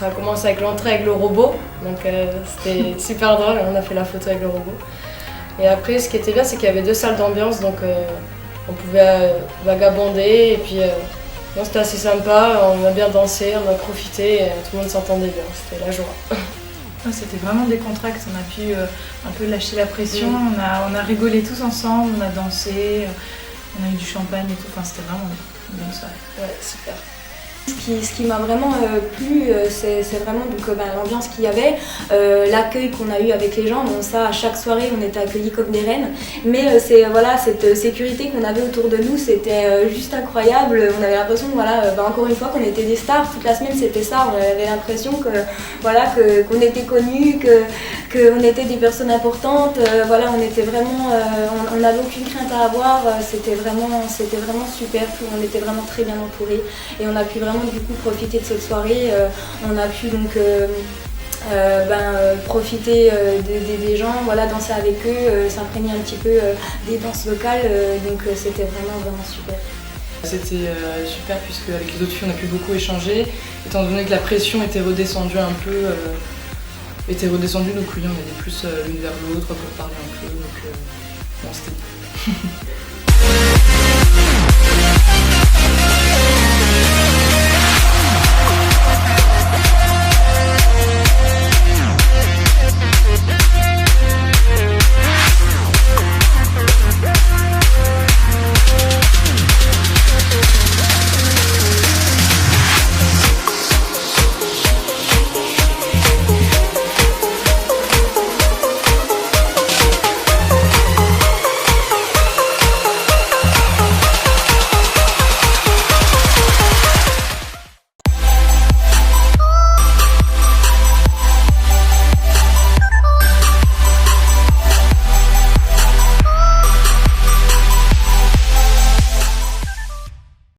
ça a commencé avec l'entrée avec le robot, donc c'était super drôle, on a fait la photo avec le robot. Et après, ce qui était bien, c'est qu'il y avait 2 salles d'ambiance, donc on pouvait vagabonder, et puis c'était assez sympa, on a bien dansé, on a profité, et tout le monde s'entendait bien, c'était la joie. C'était vraiment décontracté, on a pu un peu lâcher la pression, on a rigolé tous ensemble, on a dansé, on a eu du champagne et tout, enfin, c'était vraiment une bonne soirée. Ouais, super. Ce qui m'a vraiment plu, c'est vraiment l'ambiance qu'il y avait, l'accueil qu'on a eu avec les gens. Bon, ça, à chaque soirée, on était accueillis comme des reines. Mais voilà, cette sécurité qu'on avait autour de nous, c'était juste incroyable. On avait l'impression, encore une fois, qu'on était des stars. Toute la semaine, c'était ça. On avait l'impression qu'on était connus, qu'on était des personnes importantes. On était vraiment, on n'avait aucune crainte à avoir. C'était vraiment super. On était vraiment très bien entourés et on a pu vraiment du coup profiter de cette soirée. On a pu donc profiter des gens, danser avec eux, s'imprégner un petit peu des danses locales. Donc c'était vraiment super. C'était super puisque avec les autres filles on a pu beaucoup échanger, étant donné que la pression était redescendue un peu. Donc oui, on était plus l'une vers l'autre pour parler un peu. Donc bon, c'était